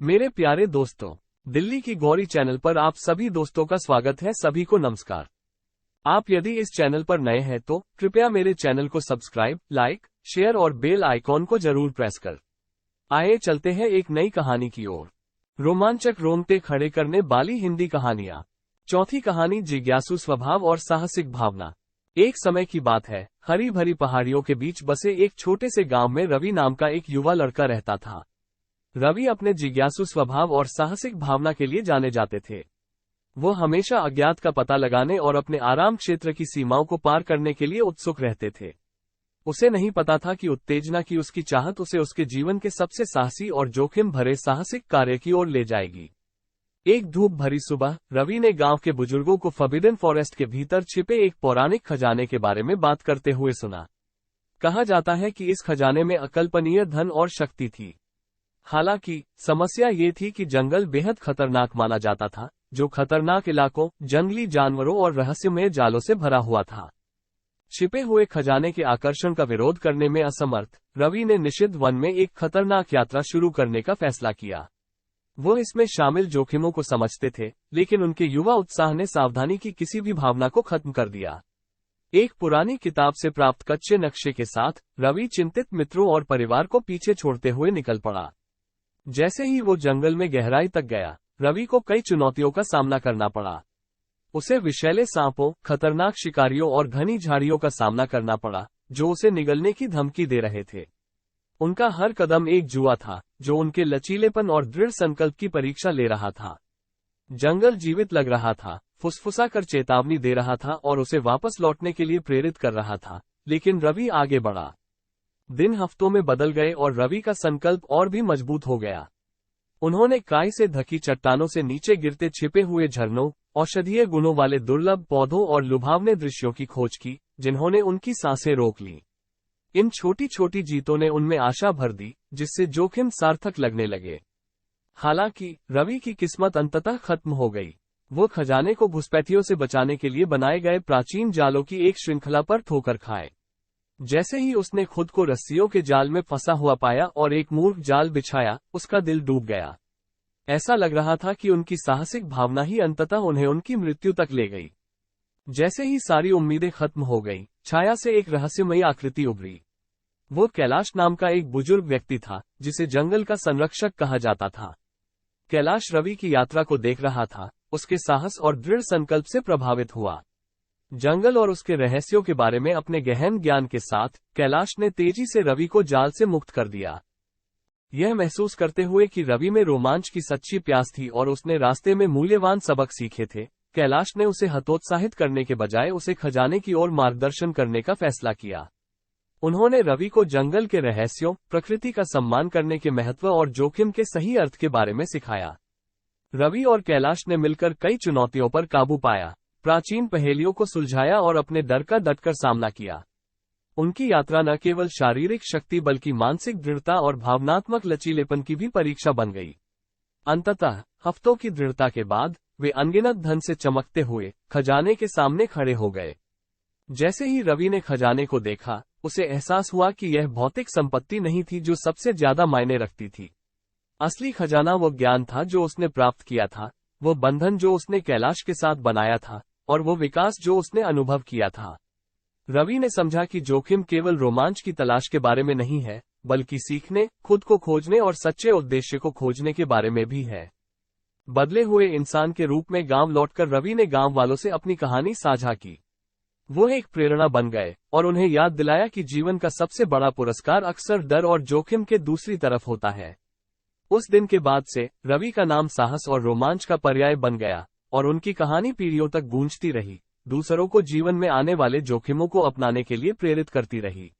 मेरे प्यारे दोस्तों, दिल्ली की गौरी चैनल पर आप सभी दोस्तों का स्वागत है। सभी को नमस्कार। आप यदि इस चैनल पर नए हैं तो कृपया मेरे चैनल को सब्सक्राइब, लाइक, शेयर और बेल आइकॉन को जरूर प्रेस कर। आइए चलते हैं एक नई कहानी की ओर। रोमांचक रोंगटे खड़े करने वाली हिंदी कहानियां। चौथी कहानी, जिज्ञासु स्वभाव और साहसिक भावना। एक समय की बात है, हरी भरी पहाड़ियों के बीच बसे एक छोटे से गांव में रवि नाम का एक युवा लड़का रहता था। रवि अपने जिज्ञासु स्वभाव और साहसिक भावना के लिए जाने जाते थे। वो हमेशा अज्ञात का पता लगाने और अपने आराम क्षेत्र की सीमाओं को पार करने के लिए उत्सुक रहते थे। उसे नहीं पता था कि उत्तेजना की उसकी चाहत उसे उसके जीवन के सबसे साहसी और जोखिम भरे साहसिक कार्य की ओर ले जाएगी। एक धूप भरी सुबह रवि ने गांव के बुजुर्गों को फॉरबिडन फॉरेस्ट के भीतर छिपे एक पौराणिक खजाने के बारे में बात करते हुए सुना। कहा जाता है कि इस खजाने में अकल्पनीय धन और शक्ति थी। हालांकि समस्या ये थी कि जंगल बेहद खतरनाक माना जाता था, जो खतरनाक इलाकों, जंगली जानवरों और रहस्यमय जालों से भरा हुआ था। छिपे हुए खजाने के आकर्षण का विरोध करने में असमर्थ रवि ने निषिद्ध वन में एक खतरनाक यात्रा शुरू करने का फैसला किया। वो इसमें शामिल जोखिमों को समझते थे, लेकिन उनके युवा उत्साह ने सावधानी की किसी भी भावना को खत्म कर दिया। एक पुरानी किताब से प्राप्त कच्चे नक्शे के साथ रवि चिंतित मित्रों और परिवार को पीछे छोड़ते हुए निकल पड़ा। जैसे ही वो जंगल में गहराई तक गया, रवि को कई चुनौतियों का सामना करना पड़ा। उसे विषैले सांपों, खतरनाक शिकारियों और घनी झाड़ियों का सामना करना पड़ा, जो उसे निगलने की धमकी दे रहे थे। उनका हर कदम एक जुआ था, जो उनके लचीलेपन और दृढ़ संकल्प की परीक्षा ले रहा था। जंगल जीवित लग रहा था, फुसफुसा कर चेतावनी दे रहा था और उसे वापस लौटने के लिए प्रेरित कर रहा था, लेकिन रवि आगे बढ़ा। दिन हफ्तों में बदल गए और रवि का संकल्प और भी मजबूत हो गया। उन्होंने काई से ढकी चट्टानों से नीचे गिरते छिपे हुए झरनों, औषधीय गुणों वाले दुर्लभ पौधों और लुभावने दृश्यों की खोज की, जिन्होंने उनकी सांसें रोक ली। इन छोटी छोटी जीतों ने उनमें आशा भर दी, जिससे जोखिम सार्थक लगने लगे। हालांकि रवि की किस्मत अंततः खत्म हो गई। वो खजाने को घुसपैठियों से बचाने के लिए बनाए गए प्राचीन जालों की एक श्रृंखला पर ठोकर खाए। जैसे ही उसने खुद को रस्सियों के जाल में फंसा हुआ पाया और एक मूर्ख जाल बिछाया, उसका दिल डूब गया। ऐसा लग रहा था कि उनकी साहसिक भावना ही अंततः उन्हें उनकी मृत्यु तक ले गई। जैसे ही सारी उम्मीदें खत्म हो गईं, छाया से एक रहस्यमयी आकृति उभरी। वो कैलाश नाम का एक बुजुर्ग व्यक्ति था, जिसे जंगल का संरक्षक कहा जाता था। कैलाश रवि की यात्रा को देख रहा था, उसके साहस और दृढ़ संकल्प से प्रभावित हुआ। जंगल और उसके रहस्यों के बारे में अपने गहन ज्ञान के साथ कैलाश ने तेजी से रवि को जाल से मुक्त कर दिया। यह महसूस करते हुए कि रवि में रोमांच की सच्ची प्यास थी और उसने रास्ते में मूल्यवान सबक सीखे थे, कैलाश ने उसे हतोत्साहित करने के बजाय उसे खजाने की ओर मार्गदर्शन करने का फैसला किया। उन्होंने रवि को जंगल के रहस्यों, प्रकृति का सम्मान करने के महत्व और जोखिम के सही अर्थ के बारे में सिखाया। रवि और कैलाश ने मिलकर कई चुनौतियों पर काबू पाया, प्राचीन पहेलियों को सुलझाया और अपने डर का डटकर सामना किया। उनकी यात्रा न केवल शारीरिक शक्ति बल्कि मानसिक दृढ़ता और भावनात्मक लचीलेपन की भी परीक्षा बन गई। अंततः हफ्तों की दृढ़ता के बाद वे अनगिनत धन से चमकते हुए खजाने के सामने खड़े हो गए। जैसे ही रवि ने खजाने को देखा, उसे एहसास हुआ कि यह भौतिक संपत्ति नहीं थी जो सबसे ज्यादा मायने रखती थी। असली खजाना वो ज्ञान था जो उसने प्राप्त किया था, वो बंधन जो उसने कैलाश के साथ बनाया था, और वो विकास जो उसने अनुभव किया था। रवि ने समझा कि जोखिम केवल रोमांच की तलाश के बारे में नहीं है, बल्कि सीखने, खुद को खोजने और सच्चे उद्देश्य को खोजने के बारे में भी है। बदले हुए इंसान के रूप में गांव लौटकर रवि ने गांव वालों से अपनी कहानी साझा की। वो एक प्रेरणा बन गए और उन्हें याद दिलाया कि जीवन का सबसे बड़ा पुरस्कार अक्सर डर और जोखिम के दूसरी तरफ होता है। उस दिन के बाद से रवि का नाम साहस और रोमांच का पर्याय बन गया और उनकी कहानी पीढ़ियों तक गूंजती रही, दूसरों को जीवन में आने वाले जोखिमों को अपनाने के लिए प्रेरित करती रही।